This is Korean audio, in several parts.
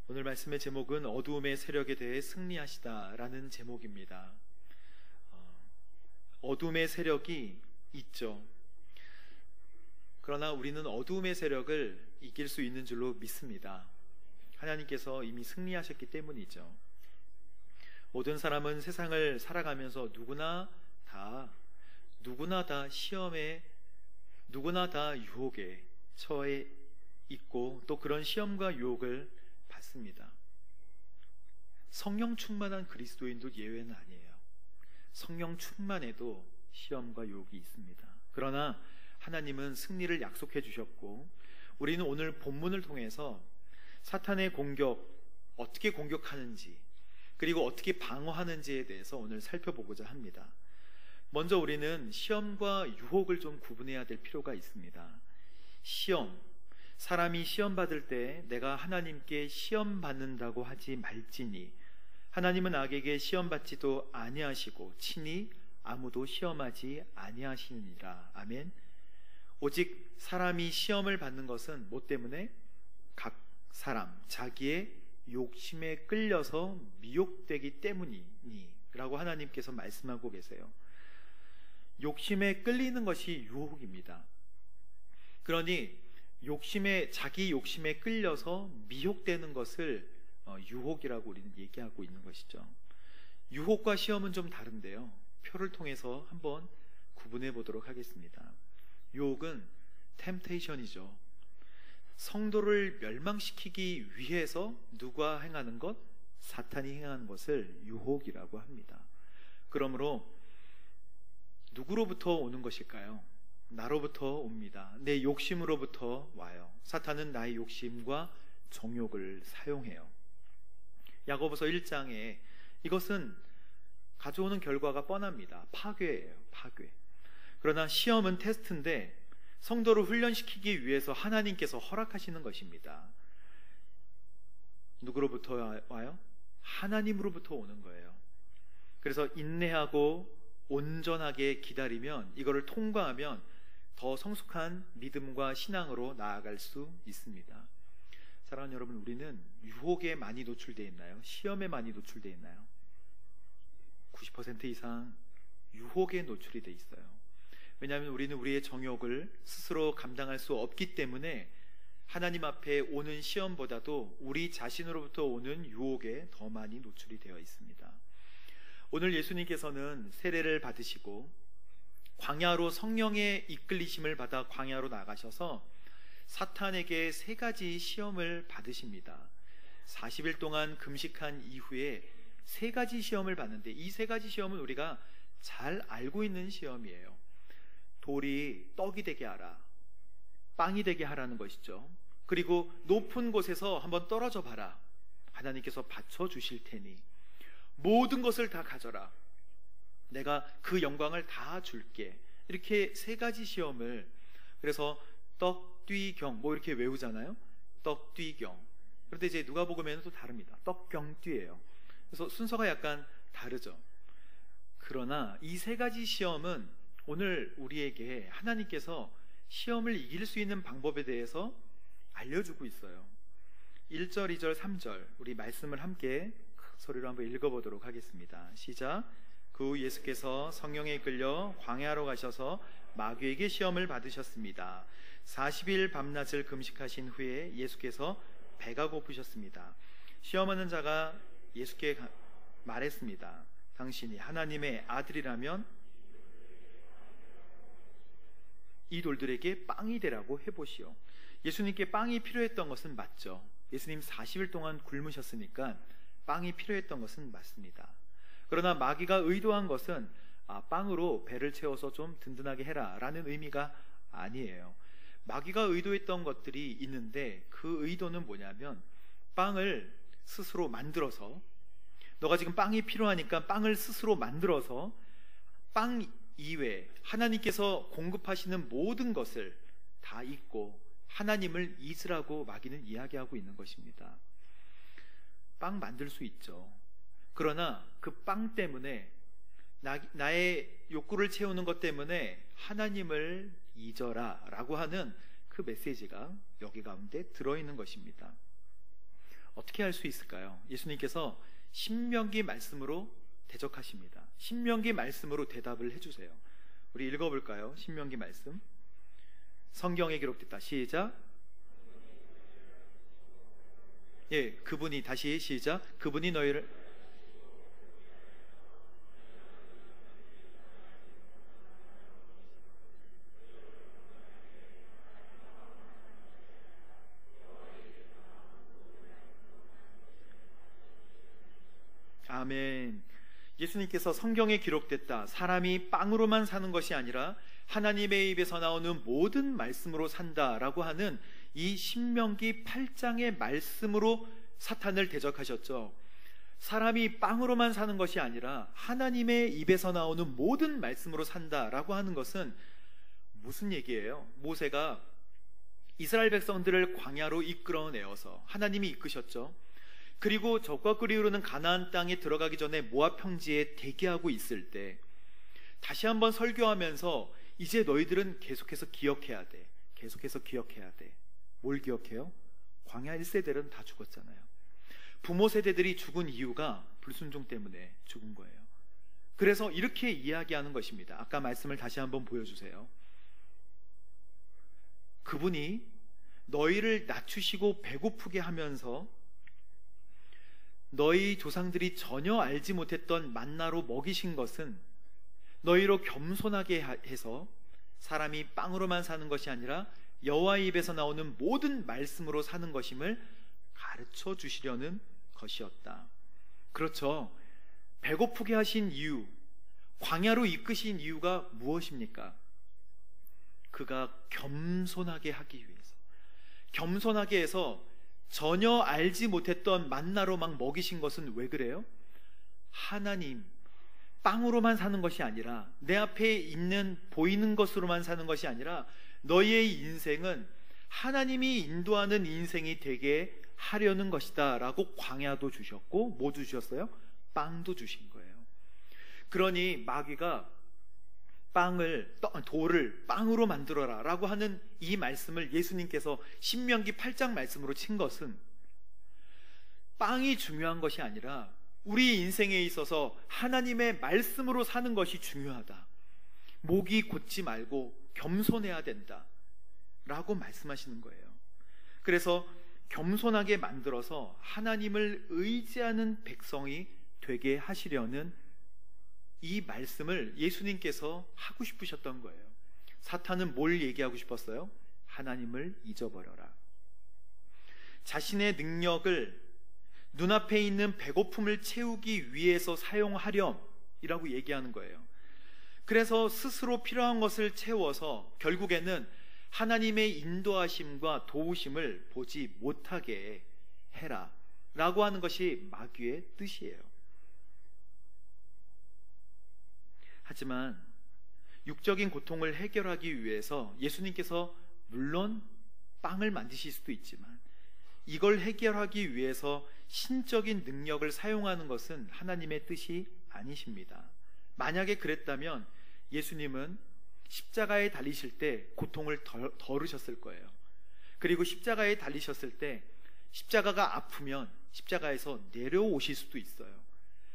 오늘 말씀의 제목은 어두움의 세력에 대해 승리하시다라는 제목입니다. 어둠의 세력이 있죠. 그러나 우리는 어두움의 세력을 이길 수 있는 줄로 믿습니다. 하나님께서 이미 승리하셨기 때문이죠. 모든 사람은 세상을 살아가면서 누구나 다 시험에, 누구나 다 유혹에 처해 있고 또 그런 시험과 유혹을 받습니다. 성령 충만한 그리스도인도 예외는 아니에요. 성령 충만해도 시험과 유혹이 있습니다. 그러나 하나님은 승리를 약속해 주셨고, 우리는 오늘 본문을 통해서 사탄의 공격, 어떻게 공격하는지, 그리고 어떻게 방어하는지에 대해서 오늘 살펴보고자 합니다. 먼저 우리는 시험과 유혹을 좀 구분해야 될 필요가 있습니다. 시험, 사람이 시험 받을 때 내가 하나님께 시험 받는다고 하지 말지니 하나님은 악에게 시험 받지도 아니하시고 친히 아무도 시험하지 아니하시느니라. 아멘. 오직 사람이 시험을 받는 것은 뭐 때문에? 각 사람 자기의 욕심에 끌려서 미혹되기 때문이니 라고 하나님께서 말씀하고 계세요. 욕심에 끌리는 것이 유혹입니다. 그러니 자기 욕심에 끌려서 미혹되는 것을 유혹이라고 우리는 얘기하고 있는 것이죠. 유혹과 시험은 좀 다른데요, 표를 통해서 한번 구분해 보도록 하겠습니다. 유혹은 템테이션이죠. 성도를 멸망시키기 위해서 누가 행하는 것? 사탄이 행하는 것을 유혹이라고 합니다. 그러므로 누구로부터 오는 것일까요? 나로부터 옵니다. 내 욕심으로부터 와요. 사탄은 나의 욕심과 정욕을 사용해요. 야고보서 1장에 이것은 가져오는 결과가 뻔합니다. 파괴예요. 파괴. 그러나 시험은 테스트인데 성도를 훈련시키기 위해서 하나님께서 허락하시는 것입니다. 누구로부터 와요? 하나님으로부터 오는 거예요. 그래서 인내하고 온전하게 기다리면, 이거를 통과하면 더 성숙한 믿음과 신앙으로 나아갈 수 있습니다. 사랑하는 여러분, 우리는 유혹에 많이 노출되어 있나요? 시험에 많이 노출되어 있나요? 90% 이상 유혹에 노출이 되어 있어요. 왜냐하면 우리는 우리의 정욕을 스스로 감당할 수 없기 때문에 하나님 앞에 오는 시험보다도 우리 자신으로부터 오는 유혹에 더 많이 노출이 되어 있습니다. 오늘 예수님께서는 세례를 받으시고 광야로 성령의 이끌리심을 받아 광야로 나가셔서 사탄에게 3가지 시험을 받으십니다. 40일 동안 금식한 이후에 3가지 시험을 받는데, 이 3가지 시험은 우리가 잘 알고 있는 시험이에요. 돌이 떡이 되게 하라, 빵이 되게 하라는 것이죠. 그리고 높은 곳에서 한번 떨어져 봐라, 하나님께서 받쳐주실 테니 모든 것을 다 가져라, 내가 그 영광을 다 줄게. 이렇게 3가지 시험을, 그래서 떡뛰경 뭐 이렇게 외우잖아요. 떡뛰경. 그런데 이제 누가복음에는 또 다릅니다. 떡경뛰예요. 그래서 순서가 약간 다르죠. 그러나 이 3가지 시험은 오늘 우리에게 하나님께서 시험을 이길 수 있는 방법에 대해서 알려주고 있어요. 1절, 2절, 3절 우리 말씀을 함께 소리로 한번 읽어보도록 하겠습니다. 시작. 그 후 예수께서 성령에 이끌려 광야로 가셔서 마귀에게 시험을 받으셨습니다. 40일 밤낮을 금식하신 후에 예수께서 배가 고프셨습니다. 시험하는 자가 예수께 말했습니다. 당신이 하나님의 아들이라면 이 돌들에게 빵이 되라고 해보시오. 예수님께 빵이 필요했던 것은 맞죠. 예수님 40일 동안 굶으셨으니까 빵이 필요했던 것은 맞습니다. 그러나 마귀가 의도한 것은 빵으로 배를 채워서 좀 든든하게 해라 라는 의미가 아니에요. 마귀가 의도했던 것들이 있는데 그 의도는 뭐냐면, 빵을 스스로 만들어서, 너가 지금 빵이 필요하니까 빵을 스스로 만들어서 빵 이외에 하나님께서 공급하시는 모든 것을 다 잊고 하나님을 잊으라고 마귀는 이야기하고 있는 것입니다. 빵 만들 수 있죠. 그러나 그 빵 때문에 나의 욕구를 채우는 것 때문에 하나님을 잊어라 라고 하는 그 메시지가 여기 가운데 들어있는 것입니다. 어떻게 할 수 있을까요? 예수님께서 신명기 말씀으로 대적하십니다. 신명기 말씀으로 대답을 해주세요. 우리 읽어볼까요? 신명기 말씀. 성경에 기록됐다. 시작. 예, 그분이, 다시 시작. 그분이 너희를 아멘. 예수님께서 성경에 기록됐다. 사람이 빵으로만 사는 것이 아니라 하나님의 입에서 나오는 모든 말씀으로 산다라고 하는 이 신명기 8장의 말씀으로 사탄을 대적하셨죠. 사람이 빵으로만 사는 것이 아니라 하나님의 입에서 나오는 모든 말씀으로 산다라고 하는 것은 무슨 얘기예요? 모세가 이스라엘 백성들을 광야로 이끌어내어서 하나님이 이끄셨죠. 그리고 적과 꿀이 흐르는 가나안 땅에 들어가기 전에 모압 평지에 대기하고 있을 때 다시 한번 설교하면서 이제 너희들은 계속해서 기억해야 돼. 계속해서 기억해야 돼. 뭘 기억해요? 광야 1세대들은 다 죽었잖아요. 부모 세대들이 죽은 이유가 불순종 때문에 죽은 거예요. 그래서 이렇게 이야기하는 것입니다. 아까 말씀을 다시 한번 보여주세요. 그분이 너희를 낮추시고 배고프게 하면서 너희 조상들이 전혀 알지 못했던 만나로 먹이신 것은 너희로 겸손하게 해서 사람이 빵으로만 사는 것이 아니라 여호와의 입에서 나오는 모든 말씀으로 사는 것임을 가르쳐 주시려는 것이었다. 그렇죠. 배고프게 하신 이유, 광야로 이끄신 이유가 무엇입니까? 그가 겸손하게 하기 위해서, 겸손하게 해서 전혀 알지 못했던 만나로 막 먹이신 것은 왜 그래요? 하나님, 빵으로만 사는 것이 아니라 내 앞에 있는 보이는 것으로만 사는 것이 아니라 너희의 인생은 하나님이 인도하는 인생이 되게 하려는 것이다 라고 광야도 주셨고 뭐도 주셨어요? 빵도 주신 거예요. 그러니 마귀가 돌을 빵으로 만들어라 라고 하는 이 말씀을 예수님께서 신명기 8장 말씀으로 친 것은 빵이 중요한 것이 아니라 우리 인생에 있어서 하나님의 말씀으로 사는 것이 중요하다. 목이 곧지 말고 겸손해야 된다 라고 말씀하시는 거예요. 그래서 겸손하게 만들어서 하나님을 의지하는 백성이 되게 하시려는 이 말씀을 예수님께서 하고 싶으셨던 거예요. 사탄은 뭘 얘기하고 싶었어요? 하나님을 잊어버려라. 자신의 능력을 눈앞에 있는 배고픔을 채우기 위해서 사용하렴이라고 얘기하는 거예요. 그래서 스스로 필요한 것을 채워서 결국에는 하나님의 인도하심과 도우심을 보지 못하게 해라 라고 하는 것이 마귀의 뜻이에요. 하지만 육적인 고통을 해결하기 위해서 예수님께서 물론 빵을 만드실 수도 있지만 이걸 해결하기 위해서 신적인 능력을 사용하는 것은 하나님의 뜻이 아니십니다. 만약에 그랬다면 예수님은 십자가에 달리실 때 고통을 덜으셨을 거예요. 그리고 십자가에 달리셨을 때 십자가가 아프면 십자가에서 내려오실 수도 있어요.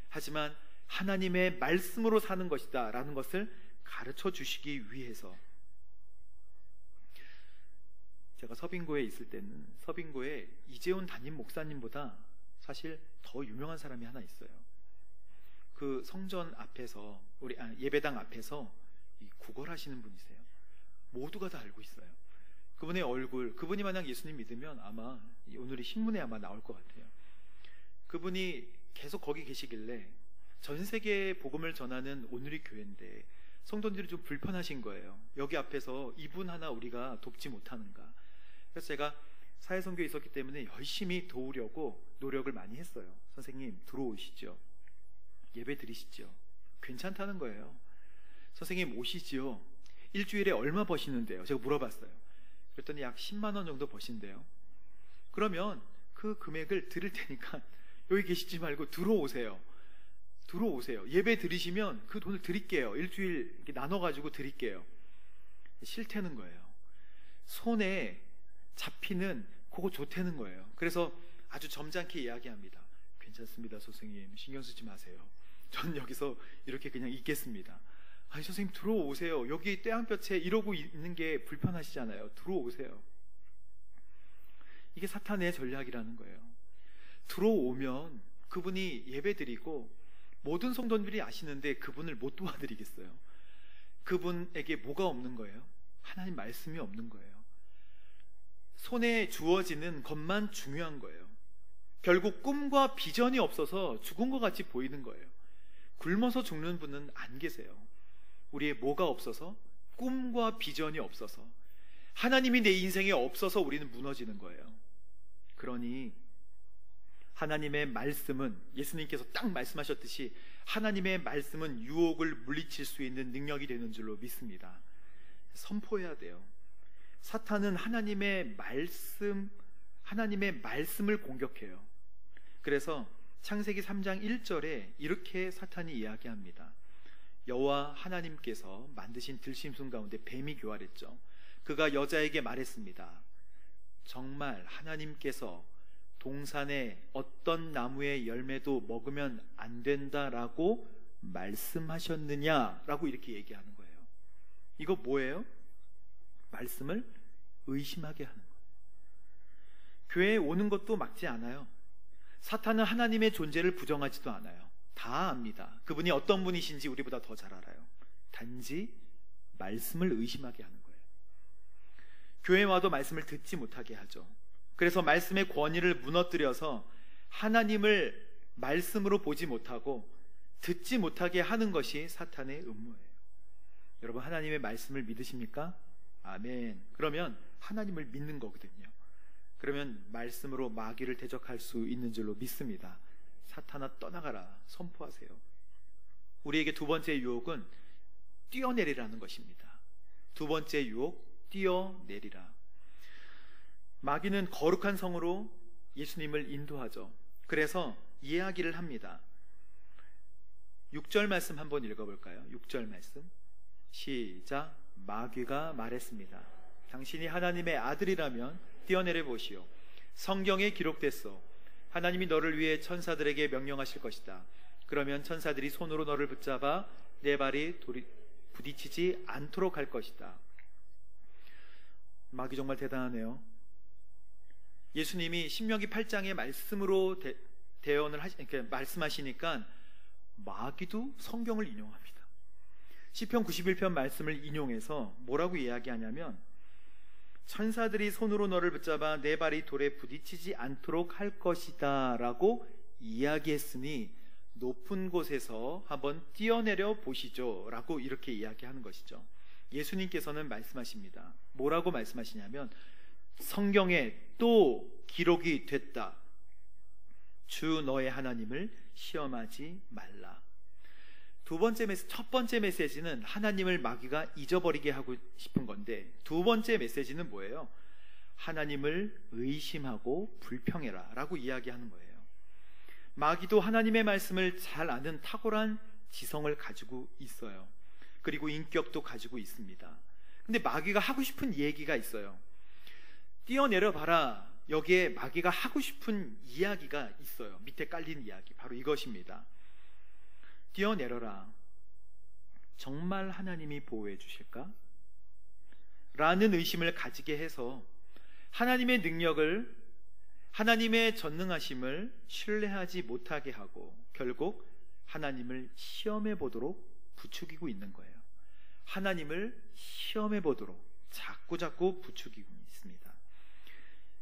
하지만 하나님의 말씀으로 사는 것이다 라는 것을 가르쳐 주시기 위해서. 제가 서빙고에 있을 때는 서빙고에 이재훈 담임 목사님보다 사실 더 유명한 사람이 하나 있어요. 그 성전 앞에서 예배당 앞에서 구걸하시는 분이세요. 모두가 다 알고 있어요. 그분의 얼굴, 그분이 만약 예수님 믿으면 아마 오늘의 신문에 아마 나올 것 같아요. 그분이 계속 거기 계시길래 전 세계에 복음을 전하는 오늘의 교회인데 성도들이 좀 불편하신 거예요. 여기 앞에서 이분 하나 우리가 돕지 못하는가. 그래서 제가 사회선교에 있었기 때문에 열심히 도우려고 노력을 많이 했어요. 선생님 들어오시죠. 예배 드리시죠. 괜찮다는 거예요. 선생님 오시지요. 일주일에 얼마 버시는데요? 제가 물어봤어요. 그랬더니 약 10만 원 정도 버신대요. 그러면 그 금액을 드릴 테니까 여기 계시지 말고 들어오세요. 들어오세요. 예배 드리시면 그 돈을 드릴게요. 일주일 이렇게 나눠가지고 드릴게요. 싫다는 거예요. 손에 잡히는 그거 좋다는 거예요. 그래서 아주 점잖게 이야기합니다. 괜찮습니다, 선생님. 신경 쓰지 마세요. 전 여기서 이렇게 그냥 있겠습니다. 아니, 선생님 들어오세요. 여기 떼양볕에 이러고 있는 게 불편하시잖아요. 들어오세요. 이게 사탄의 전략이라는 거예요. 들어오면 그분이 예배드리고 모든 성도들이 아시는데 그분을 못 도와드리겠어요. 그분에게 뭐가 없는 거예요? 하나님 말씀이 없는 거예요. 손에 주어지는 것만 중요한 거예요. 결국 꿈과 비전이 없어서 죽은 것 같이 보이는 거예요. 굶어서 죽는 분은 안 계세요. 우리의 뭐가 없어서? 꿈과 비전이 없어서, 하나님이 내 인생에 없어서 우리는 무너지는 거예요. 그러니 하나님의 말씀은, 예수님께서 딱 말씀하셨듯이 하나님의 말씀은 유혹을 물리칠 수 있는 능력이 되는 줄로 믿습니다. 선포해야 돼요. 사탄은 하나님의 말씀을 공격해요. 그래서 창세기 3장 1절에 이렇게 사탄이 이야기합니다. 여호와 하나님께서 만드신 들짐승 가운데 뱀이 교활했죠. 그가 여자에게 말했습니다. 정말 하나님께서 동산의 어떤 나무의 열매도 먹으면 안 된다라고 말씀하셨느냐라고 이렇게 얘기하는 거예요. 이거 뭐예요? 말씀을 의심하게 하는 거예요. 교회에 오는 것도 막지 않아요. 사탄은 하나님의 존재를 부정하지도 않아요. 다 압니다. 그분이 어떤 분이신지 우리보다 더 잘 알아요. 단지 말씀을 의심하게 하는 거예요. 교회에 와도 말씀을 듣지 못하게 하죠. 그래서 말씀의 권위를 무너뜨려서 하나님을 말씀으로 보지 못하고 듣지 못하게 하는 것이 사탄의 음모예요. 여러분, 하나님의 말씀을 믿으십니까? 아멘. 그러면 하나님을 믿는 거거든요. 그러면 말씀으로 마귀를 대적할 수 있는 줄로 믿습니다. 사탄아 떠나가라 선포하세요. 우리에게 두 번째 유혹은 뛰어내리라는 것입니다. 두 번째 유혹, 뛰어내리라. 마귀는 거룩한 성으로 예수님을 인도하죠. 그래서 이야기를 합니다. 6절 말씀 한번 읽어볼까요? 6절 말씀 시작. 마귀가 말했습니다. 당신이 하나님의 아들이라면 뛰어내려 보시오. 성경에 기록됐소. 하나님이 너를 위해 천사들에게 명령하실 것이다. 그러면 천사들이 손으로 너를 붙잡아 내 발이 부딪히지 않도록 할 것이다. 마귀 정말 대단하네요. 예수님이 신명기 8장의 말씀으로 말씀하시니까 마귀도 성경을 인용합니다. 시편 91편 말씀을 인용해서 뭐라고 이야기하냐면, 천사들이 손으로 너를 붙잡아 내 발이 돌에 부딪히지 않도록 할 것이다 라고 이야기했으니 높은 곳에서 한번 뛰어내려 보시죠 라고 이렇게 이야기하는 것이죠. 예수님께서는 말씀하십니다. 뭐라고 말씀하시냐면, 성경에 또 기록이 됐다. 주 너의 하나님을 시험하지 말라. 첫 번째 메시지는 하나님을 마귀가 잊어버리게 하고 싶은 건데, 두 번째 메시지는 뭐예요? 하나님을 의심하고 불평해라 라고 이야기하는 거예요. 마귀도 하나님의 말씀을 잘 아는 탁월한 지성을 가지고 있어요. 그리고 인격도 가지고 있습니다. 근데 마귀가 하고 싶은 얘기가 있어요. 뛰어내려 봐라. 여기에 마귀가 하고 싶은 이야기가 있어요. 밑에 깔린 이야기, 바로 이것입니다. 뛰어내려라. 정말 하나님이 보호해 주실까? 라는 의심을 가지게 해서 하나님의 능력을, 하나님의 전능하심을 신뢰하지 못하게 하고 결국 하나님을 시험해 보도록 부추기고 있는 거예요. 하나님을 시험해 보도록 자꾸 부추기고 있습니다.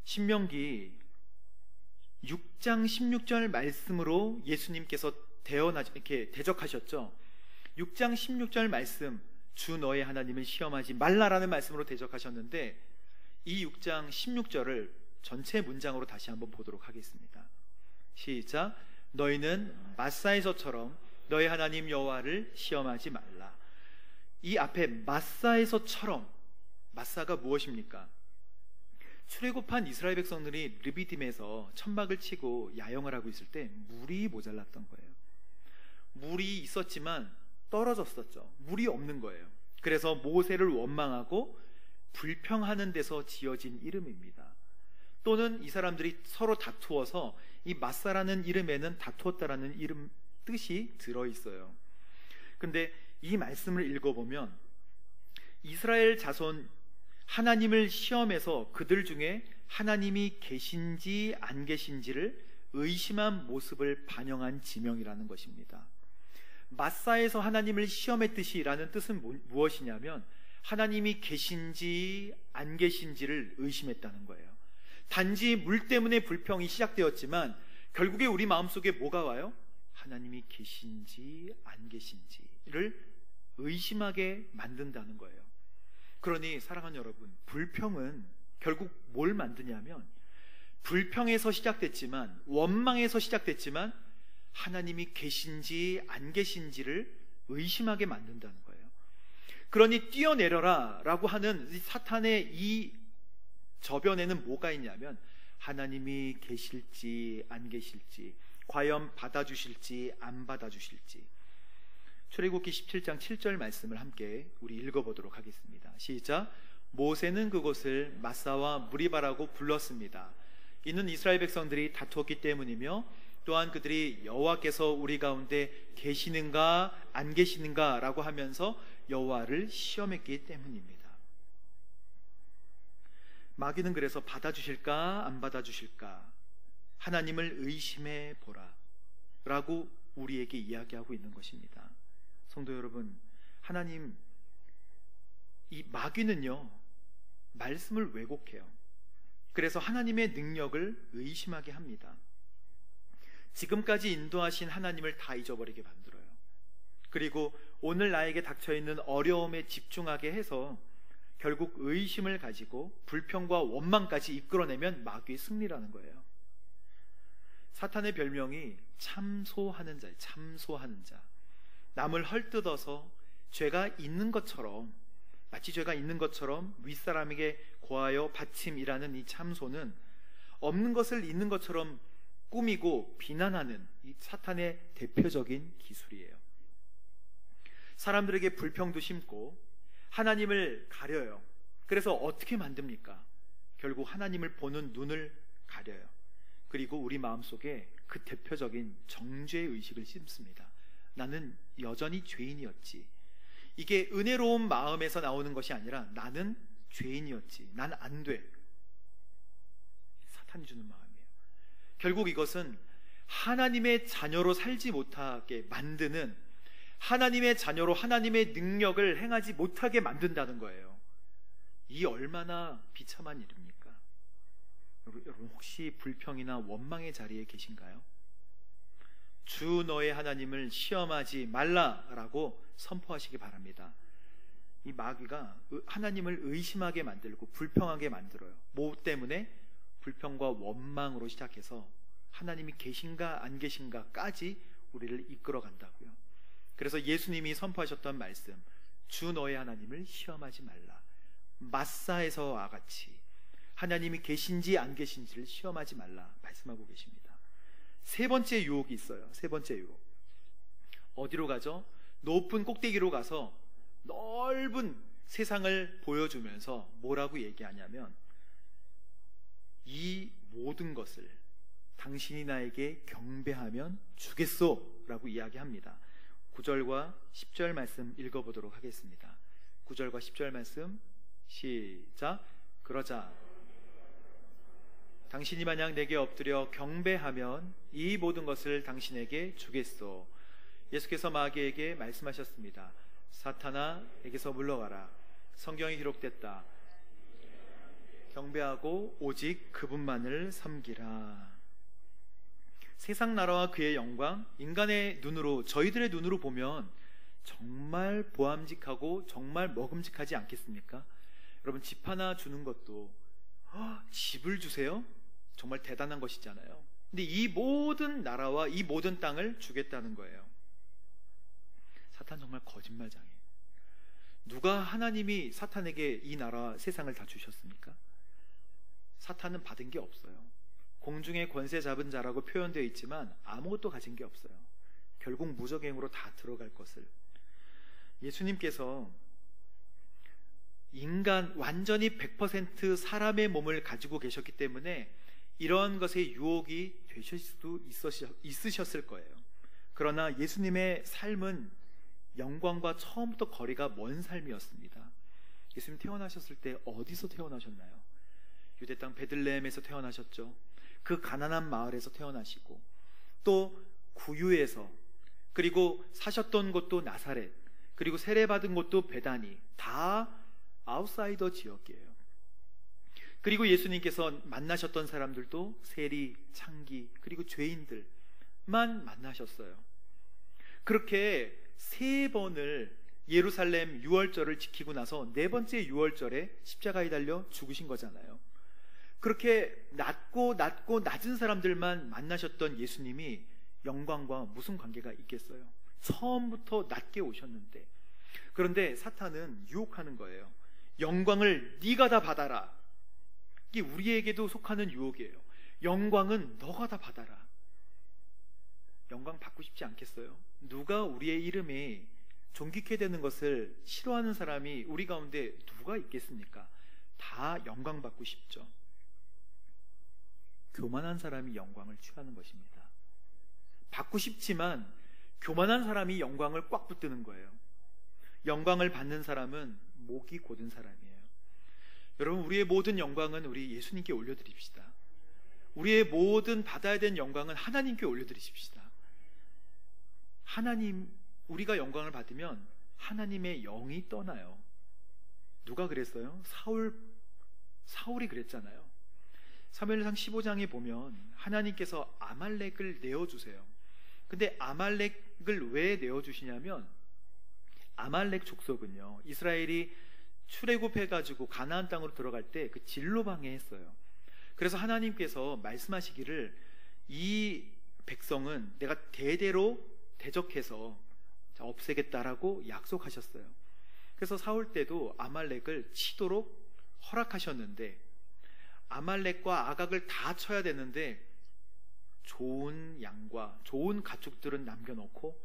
신명기 6장 16절 말씀으로 예수님께서 이렇게 대적하셨죠. 6장 16절 말씀, 주 너의 하나님을 시험하지 말라라는 말씀으로 대적하셨는데, 이 6장 16절을 전체 문장으로 다시 한번 보도록 하겠습니다. 시작. 너희는 마사에서처럼 너희 하나님 여호와를 시험하지 말라. 이 앞에 마사에서처럼, 마사가 무엇입니까? 출애굽한 이스라엘 백성들이 르비딤에서 천막을 치고 야영을 하고 있을 때 물이 모자랐던 거예요. 물이 있었지만 떨어졌었죠. 물이 없는 거예요. 그래서 모세를 원망하고 불평하는 데서 지어진 이름입니다. 또는 이 사람들이 서로 다투어서 이 마사라는 이름에는 다투었다라는 이름 뜻이 들어있어요. 근데 이 말씀을 읽어보면 이스라엘 자손 하나님을 시험해서 그들 중에 하나님이 계신지 안 계신지를 의심한 모습을 반영한 지명이라는 것입니다. 마사에서 하나님을 시험했듯이라는 뜻은 무엇이냐면 하나님이 계신지 안 계신지를 의심했다는 거예요. 단지 물 때문에 불평이 시작되었지만 결국에 우리 마음속에 뭐가 와요? 하나님이 계신지 안 계신지를 의심하게 만든다는 거예요. 그러니 사랑하는 여러분, 불평은 결국 뭘 만드냐면 불평에서 시작됐지만, 원망에서 시작됐지만 하나님이 계신지 안 계신지를 의심하게 만든다는 거예요. 그러니 뛰어내려라 라고 하는 사탄의 이 저변에는 뭐가 있냐면 하나님이 계실지 안 계실지, 과연 받아주실지 안 받아주실지. 출애굽기 17장 7절 말씀을 함께 우리 읽어보도록 하겠습니다. 시작. 모세는 그곳을 마사와 무리바라고 불렀습니다. 이는 이스라엘 백성들이 다투었기 때문이며 또한 그들이 여호와께서 우리 가운데 계시는가 안 계시는가 라고 하면서 여호와를 시험했기 때문입니다. 마귀는 그래서 받아주실까 안 받아주실까 하나님을 의심해 보라 라고 우리에게 이야기하고 있는 것입니다. 성도 여러분, 하나님, 이 마귀는요 말씀을 왜곡해요. 그래서 하나님의 능력을 의심하게 합니다. 지금까지 인도하신 하나님을 다 잊어버리게 만들어요. 그리고 오늘 나에게 닥쳐있는 어려움에 집중하게 해서 결국 의심을 가지고 불평과 원망까지 이끌어내면 마귀의 승리라는 거예요. 사탄의 별명이 참소하는 자예요. 참소하는 자. 남을 헐뜯어서 죄가 있는 것처럼, 마치 죄가 있는 것처럼 윗사람에게 고하여 받침이라는 이 참소는 없는 것을 있는 것처럼 꾸미고 비난하는 이 사탄의 대표적인 기술이에요. 사람들에게 불평도 심고 하나님을 가려요. 그래서 어떻게 만듭니까? 결국 하나님을 보는 눈을 가려요. 그리고 우리 마음속에 그 대표적인 정죄의 의식을 심습니다. 나는 여전히 죄인이었지. 이게 은혜로운 마음에서 나오는 것이 아니라 나는 죄인이었지. 난 안 돼. 사탄이 주는 마음이에요. 결국 이것은 하나님의 자녀로 살지 못하게 만드는, 하나님의 자녀로 하나님의 능력을 행하지 못하게 만든다는 거예요. 이 얼마나 비참한 일입니까? 여러분 혹시 불평이나 원망의 자리에 계신가요? 주 너의 하나님을 시험하지 말라라고 선포하시기 바랍니다. 이 마귀가 하나님을 의심하게 만들고 불평하게 만들어요. 뭐 때문에? 불평과 원망으로 시작해서 하나님이 계신가 안 계신가까지 우리를 이끌어 간다고요. 그래서 예수님이 선포하셨던 말씀, 주 너의 하나님을 시험하지 말라. 마사에서와 같이 하나님이 계신지 안 계신지를 시험하지 말라 말씀하고 계십니다. 세 번째 유혹이 있어요. 세 번째 유혹. 어디로 가죠? 높은 꼭대기로 가서 넓은 세상을 보여주면서 뭐라고 얘기하냐면 이 모든 것을 당신이 나에게 경배하면 주겠소 라고 이야기합니다. 9절과 10절 말씀 읽어보도록 하겠습니다. 9절과 10절 말씀 시작. 그러자 당신이 만약 내게 엎드려 경배하면 이 모든 것을 당신에게 주겠소. 예수께서 마귀에게 말씀하셨습니다. 사탄아, 에게서 물러가라. 성경에 기록됐다. 경배하고 오직 그분만을 섬기라. 세상 나라와 그의 영광, 인간의 눈으로, 저희들의 눈으로 보면 정말 보암직하고 정말 먹음직하지 않겠습니까? 여러분, 집 하나 주는 것도 집을 주세요? 정말 대단한 것이잖아요. 근데 이 모든 나라와 이 모든 땅을 주겠다는 거예요. 사탄 정말 거짓말장이에요. 누가 하나님이 사탄에게 이 나라와 세상을 다 주셨습니까? 사탄은 받은 게 없어요. 공중의 권세 잡은 자라고 표현되어 있지만 아무것도 가진 게 없어요. 결국 무적행으로 다 들어갈 것을. 예수님께서 인간 완전히 100% 사람의 몸을 가지고 계셨기 때문에 이런 것에 유혹이 되실 수도 있으셨을 거예요. 그러나 예수님의 삶은 영광과 처음부터 거리가 먼 삶이었습니다. 예수님 태어나셨을 때 어디서 태어나셨나요? 유대 땅 베들레헴에서 태어나셨죠. 그 가난한 마을에서 태어나시고, 또 구유에서, 그리고 사셨던 곳도 나사렛, 그리고 세례받은 곳도 베다니, 다 아웃사이더 지역이에요. 그리고 예수님께서 만나셨던 사람들도 세리, 창기, 그리고 죄인들만 만나셨어요. 그렇게 3번을 예루살렘 유월절을 지키고 나서 4번째 유월절에 십자가에 달려 죽으신 거잖아요. 그렇게 낮고 낮은 사람들만 만나셨던 예수님이 영광과 무슨 관계가 있겠어요? 처음부터 낮게 오셨는데. 그런데 사탄은 유혹하는 거예요. 영광을 네가 다 받아라. 이게 우리에게도 속하는 유혹이에요. 영광은 너가 다 받아라. 영광 받고 싶지 않겠어요? 누가 우리의 이름이 존귀케 되는 것을 싫어하는 사람이 우리 가운데 누가 있겠습니까? 다 영광 받고 싶죠. 교만한 사람이 영광을 취하는 것입니다. 받고 싶지만 교만한 사람이 영광을 꽉 붙드는 거예요. 영광을 받는 사람은 목이 곧은 사람이에요. 여러분, 우리의 모든 영광은 우리 예수님께 올려드립시다. 우리의 모든 받아야 되는 영광은 하나님께 올려드리십시다. 하나님, 우리가 영광을 받으면 하나님의 영이 떠나요. 누가 그랬어요? 사울이 그랬잖아요. 사무엘상 15장에 보면 하나님께서 아말렉을 내어주세요. 근데 아말렉을 왜 내어주시냐면, 아말렉 족속은요, 이스라엘이 출애굽해가지고 가나안 땅으로 들어갈 때 그 진로 방해했어요. 그래서 하나님께서 말씀하시기를 이 백성은 내가 대대로 대적해서 없애겠다라고 약속하셨어요. 그래서 사울 때도 아말렉을 치도록 허락하셨는데, 아말렉과 아각을 다 쳐야 되는데 좋은 양과 좋은 가축들은 남겨놓고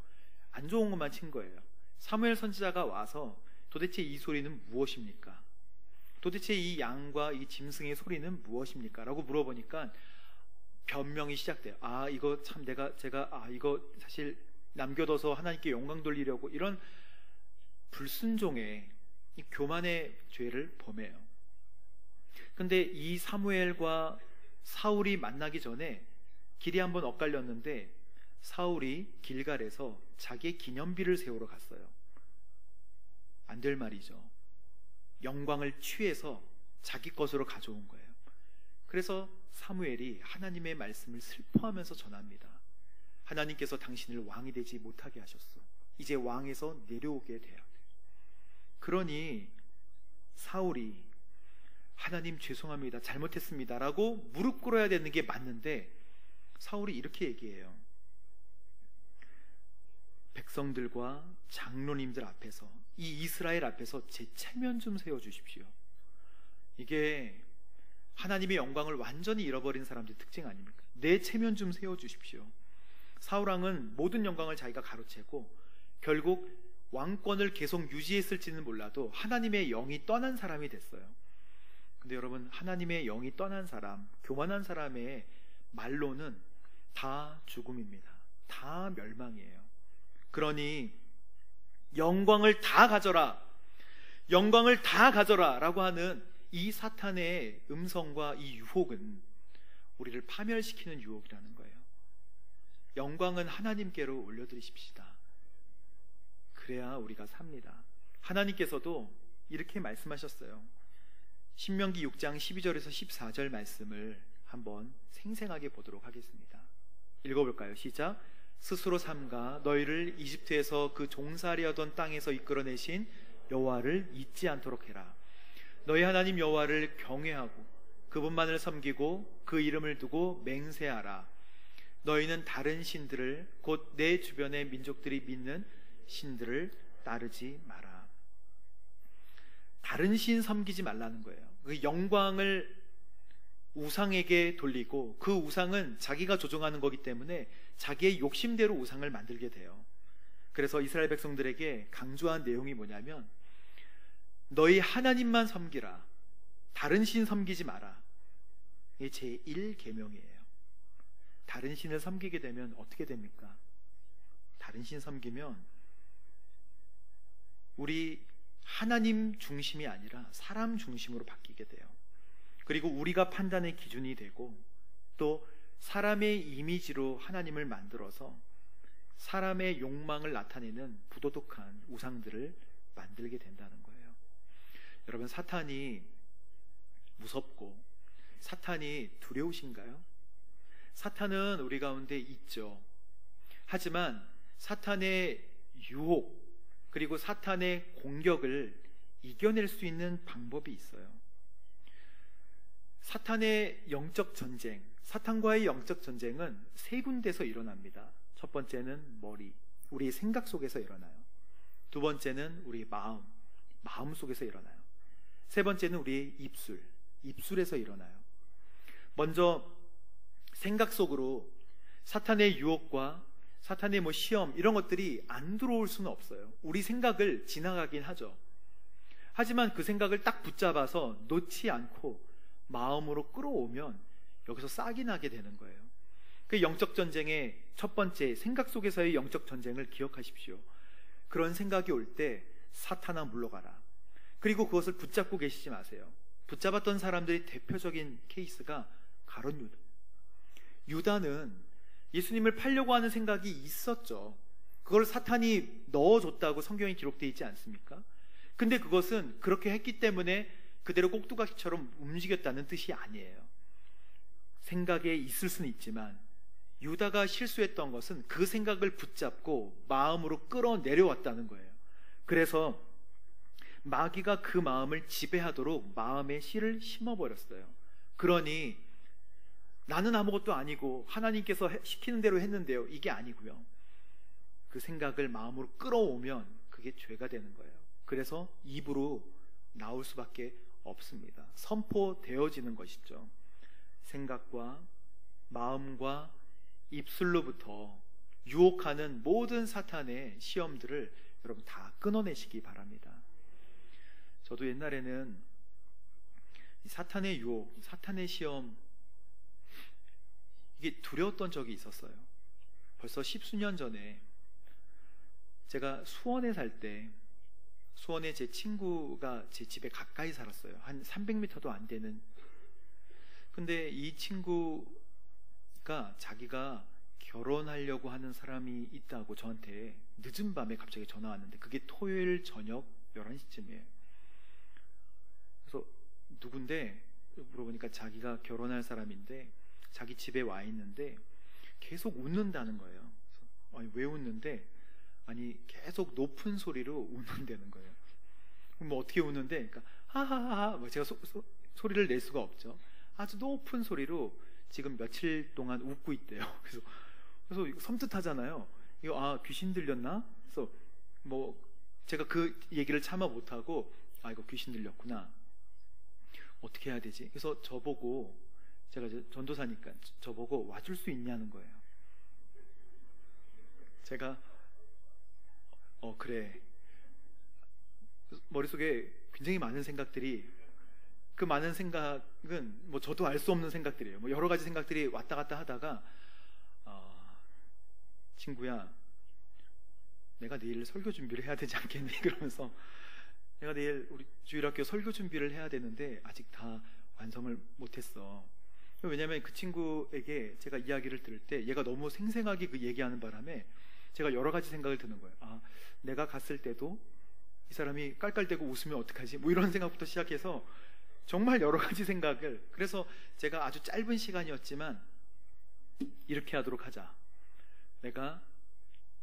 안 좋은 것만 친 거예요. 사무엘 선지자가 와서 도대체 이 소리는 무엇입니까? 도대체 이 양과 이 짐승의 소리는 무엇입니까? 라고 물어보니까 변명이 시작돼요. 이거 참 제가 이거 사실 남겨둬서 하나님께 영광 돌리려고, 이런 불순종의 이 교만의 죄를 범해요. 근데 이 사무엘과 사울이 만나기 전에 길이 한번 엇갈렸는데, 사울이 길갈에서 자기의 기념비를 세우러 갔어요. 안 될 말이죠. 영광을 취해서 자기 것으로 가져온 거예요. 그래서 사무엘이 하나님의 말씀을 슬퍼하면서 전합니다. 하나님께서 당신을 왕이 되지 못하게 하셨어. 이제 왕에서 내려오게 돼야 돼. 그러니 사울이 하나님 죄송합니다, 잘못했습니다 라고 무릎 꿇어야 되는 게 맞는데, 사울이 이렇게 얘기해요. 백성들과 장로님들 앞에서, 이 이스라엘 앞에서 제 체면 좀 세워주십시오. 이게 하나님의 영광을 완전히 잃어버린 사람들의 특징 아닙니까? 내 체면 좀 세워주십시오. 사울왕은 모든 영광을 자기가 가로채고 결국 왕권을 계속 유지했을지는 몰라도 하나님의 영이 떠난 사람이 됐어요. 근데 여러분, 하나님의 영이 떠난 사람, 교만한 사람의 말로는 다 죽음입니다. 다 멸망이에요. 그러니 영광을 다 가져라, 영광을 다 가져라 라고 하는 이 사탄의 음성과 이 유혹은 우리를 파멸시키는 유혹이라는 거예요. 영광은 하나님께로 올려드리십시다. 그래야 우리가 삽니다. 하나님께서도 이렇게 말씀하셨어요. 신명기 6장 12절에서 14절 말씀을 한번 생생하게 보도록 하겠습니다. 읽어볼까요? 시작. 스스로 삼가 너희를 이집트에서 그 종살이하던 땅에서 이끌어내신 여호와를 잊지 않도록 해라. 너희 하나님 여호와를 경외하고 그분만을 섬기고 그 이름을 두고 맹세하라. 너희는 다른 신들을, 곧 내 주변의 민족들이 믿는 신들을 따르지 마라. 다른 신 섬기지 말라는 거예요. 그 영광을 우상에게 돌리고, 그 우상은 자기가 조종하는 거기 때문에 자기의 욕심대로 우상을 만들게 돼요. 그래서 이스라엘 백성들에게 강조한 내용이 뭐냐면, 너희 하나님만 섬기라. 다른 신 섬기지 마라. 이게 제1계명이에요. 다른 신을 섬기게 되면 어떻게 됩니까? 다른 신 섬기면 우리 하나님 중심이 아니라 사람 중심으로 바뀌게 돼요. 그리고 우리가 판단의 기준이 되고 또 사람의 이미지로 하나님을 만들어서 사람의 욕망을 나타내는 부도덕한 우상들을 만들게 된다는 거예요. 여러분, 사탄이 무섭고 사탄이 두려우신가요? 사탄은 우리 가운데 있죠. 하지만 사탄의 유혹 그리고 사탄의 공격을 이겨낼 수 있는 방법이 있어요. 사탄의 영적 전쟁, 사탄과의 영적 전쟁은 세 군데서 일어납니다. 첫 번째는 머리, 우리 생각 속에서 일어나요. 두 번째는 우리 마음 속에서 일어나요. 세 번째는 우리의 입술에서 일어나요. 먼저 생각 속으로 사탄의 유혹과 사탄의 시험 이런 것들이 안 들어올 수는 없어요. 우리 생각을 지나가긴 하죠. 하지만 그 생각을 딱 붙잡아서 놓지 않고 마음으로 끌어오면 여기서 싹이 나게 되는 거예요. 그 영적 전쟁의 첫 번째, 생각 속에서의 영적 전쟁을 기억하십시오. 그런 생각이 올 때 사탄아 물러가라. 그리고 그것을 붙잡고 계시지 마세요. 붙잡았던 사람들의 대표적인 케이스가 가룟 유다는 예수님을 팔려고 하는 생각이 있었죠. 그걸 사탄이 넣어줬다고 성경에 기록되어 있지 않습니까? 근데 그것은 그렇게 했기 때문에 그대로 꼭두각시처럼 움직였다는 뜻이 아니에요. 생각에 있을 수는 있지만 유다가 실수했던 것은 그 생각을 붙잡고 마음으로 끌어내려왔다는 거예요. 그래서 마귀가 그 마음을 지배하도록 마음에 씨를 심어버렸어요. 그러니 나는 아무것도 아니고 하나님께서 시키는 대로 했는데요, 이게 아니고요. 그 생각을 마음으로 끌어오면 그게 죄가 되는 거예요. 그래서 입으로 나올 수밖에 없습니다. 선포되어지는 것이죠. 생각과 마음과 입술로부터 유혹하는 모든 사탄의 시험들을 여러분 다 끊어내시기 바랍니다. 저도 옛날에는 사탄의 유혹, 사탄의 시험 이게 두려웠던 적이 있었어요. 벌써 10수년 전에 제가 수원에 살 때 수원에 제 친구가 제 집에 가까이 살았어요. 한 300m도 안 되는. 근데 이 친구가 자기가 결혼하려고 하는 사람이 있다고 저한테 늦은 밤에 갑자기 전화 왔는데 그게 토요일 저녁 11시쯤이에요. 그래서 누군데 물어보니까 자기가 결혼할 사람인데 자기 집에 와 있는데 계속 웃는다는 거예요. 그래서 아니 왜 웃는데? 아니 계속 높은 소리로 웃는다는 거예요. 그럼 뭐 어떻게 웃는데? 그러니까 하하하하. 뭐 제가 소리를 낼 수가 없죠. 아주 높은 소리로 지금 며칠 동안 웃고 있대요. 그래서 섬뜩하잖아요. 이거 귀신 들렸나? 그래서 뭐 제가 그 얘기를 참아 못하고 이거 귀신 들렸구나. 어떻게 해야 되지? 그래서 저보고 제가 이제 전도사니까 저보고 와줄 수 있냐는 거예요. 제가 그래. 머릿속에 굉장히 많은 생각들이, 그 많은 생각은 뭐 저도 알 수 없는 생각들이에요. 뭐 여러 가지 생각들이 왔다 갔다 하다가 친구야, 내가 내일 설교 준비를 해야 되지 않겠니? 그러면서 내가 내일 우리 주일학교 설교 준비를 해야 되는데 아직 다 완성을 못했어. 왜냐하면 그 친구에게 제가 이야기를 들을 때 얘가 너무 생생하게 그 얘기하는 바람에 제가 여러 가지 생각을 드는 거예요. 내가 갔을 때도 이 사람이 깔깔대고 웃으면 어떡하지? 뭐 이런 생각부터 시작해서 정말 여러 가지 생각을. 그래서 제가 아주 짧은 시간이었지만 이렇게 하도록 하자. 내가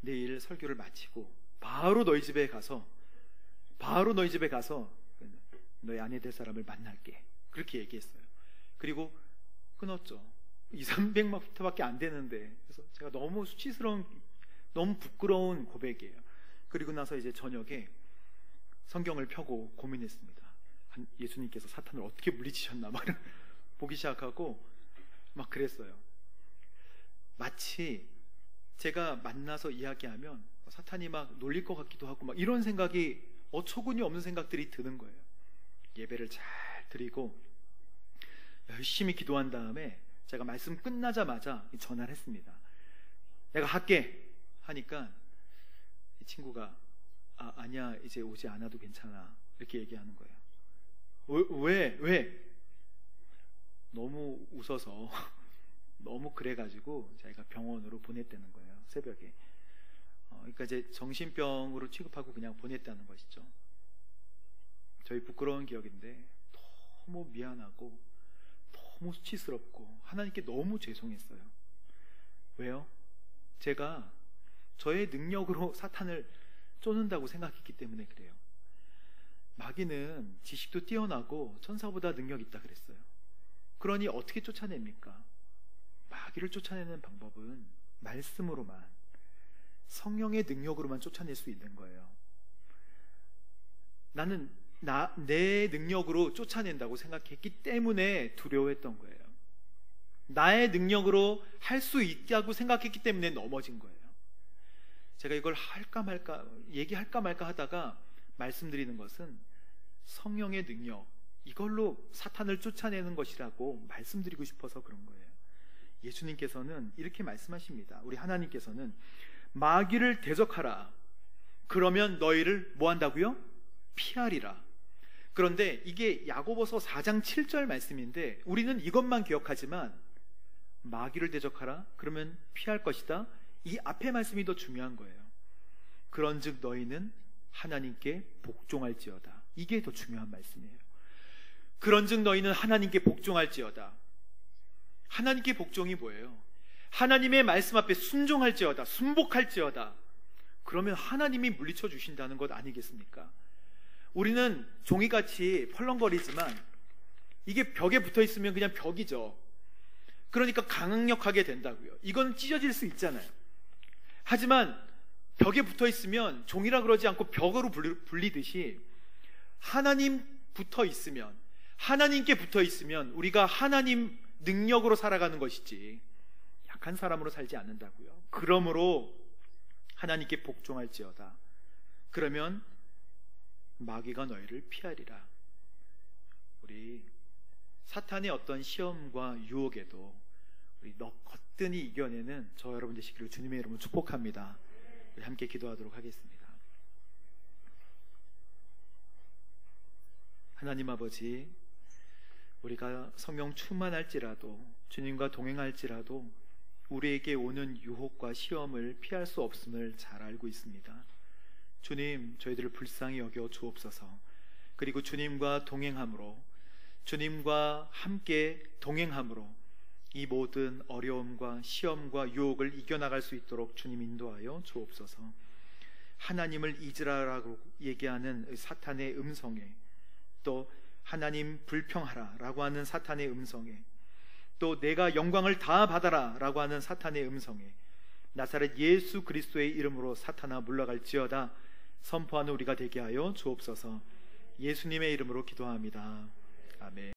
내일 설교를 마치고 바로 너희 집에 가서 너희 아내 될 사람을 만날게. 그렇게 얘기했어요. 그리고 끊었죠. 200~300m밖에 안 되는데. 그래서 제가 너무 수치스러운, 너무 부끄러운 고백이에요. 그리고 나서 이제 저녁에 성경을 펴고 고민했습니다. 예수님께서 사탄을 어떻게 물리치셨나 막 보기 시작하고 막 그랬어요. 마치 제가 만나서 이야기하면 사탄이 막 놀릴 것 같기도 하고 막 이런 생각이 어처구니 없는 생각들이 드는 거예요. 예배를 잘 드리고 열심히 기도한 다음에 제가 말씀 끝나자마자 전화를 했습니다. 내가 할게 하니까 이 친구가 아니야, 이제 오지 않아도 괜찮아, 이렇게 얘기하는 거예요. 왜? 너무 웃어서 너무 그래가지고 자기가 병원으로 보냈다는 거예요. 새벽에. 그러니까 이제 정신병으로 취급하고 그냥 보냈다는 것이죠. 저희 부끄러운 기억인데 너무 미안하고 너무 수치스럽고 하나님께 너무 죄송했어요. 왜요? 제가 저의 능력으로 사탄을 쫓는다고 생각했기 때문에 그래요. 마귀는 지식도 뛰어나고 천사보다 능력이 있다 그랬어요. 그러니 어떻게 쫓아냅니까? 마귀를 쫓아내는 방법은 말씀으로만, 성령의 능력으로만 쫓아낼 수 있는 거예요. 나는 내 능력으로 쫓아낸다고 생각했기 때문에 두려워했던 거예요. 나의 능력으로 할 수 있다고 생각했기 때문에 넘어진 거예요. 제가 이걸 할까 말까, 얘기할까 말까 하다가 말씀드리는 것은 성령의 능력, 이걸로 사탄을 쫓아내는 것이라고 말씀드리고 싶어서 그런 거예요. 예수님께서는 이렇게 말씀하십니다. 우리 하나님께서는 마귀를 대적하라. 그러면 너희를 뭐 한다고요? 피하리라. 그런데 이게 야고보서 4장 7절 말씀인데 우리는 이것만 기억하지만 마귀를 대적하라. 그러면 피할 것이다. 이 앞에 말씀이 더 중요한 거예요. 그런즉 너희는 하나님께 복종할지어다. 이게 더 중요한 말씀이에요. 그런즉 너희는 하나님께 복종할지어다. 하나님께 복종이 뭐예요? 하나님의 말씀 앞에 순종할지어다, 순복할지어다. 그러면 하나님이 물리쳐 주신다는 것 아니겠습니까? 우리는 종이같이 펄렁거리지만 이게 벽에 붙어 있으면 그냥 벽이죠. 그러니까 강력하게 된다고요. 이건 찢어질 수 있잖아요. 하지만 벽에 붙어 있으면 종이라 그러지 않고 벽으로 불리듯이 하나님 붙어 있으면, 하나님께 붙어 있으면 우리가 하나님 능력으로 살아가는 것이지 약한 사람으로 살지 않는다고요. 그러므로 하나님께 복종할지어다. 그러면 마귀가 너희를 피하리라. 우리 사탄의 어떤 시험과 유혹에도 우리 거뜬히 이겨내는 저 여러분 되시기를 주님의 이름으로 축복합니다. 우리 함께 기도하도록 하겠습니다. 하나님 아버지, 우리가 성령 충만할지라도, 주님과 동행할지라도 우리에게 오는 유혹과 시험을 피할 수 없음을 잘 알고 있습니다. 주님, 저희들을 불쌍히 여겨 주옵소서. 그리고 주님과 동행함으로, 주님과 함께 동행함으로 이 모든 어려움과 시험과 유혹을 이겨나갈 수 있도록 주님 인도하여 주옵소서. 하나님을 잊으라라고 얘기하는 사탄의 음성에, 또 하나님 불평하라 라고 하는 사탄의 음성에, 또 내가 영광을 다 받아라 라고 하는 사탄의 음성에 나사렛 예수 그리스도의 이름으로 사탄아 물러갈지어다 선포하는 우리가 되게 하여 주옵소서. 예수님의 이름으로 기도합니다. 아멘.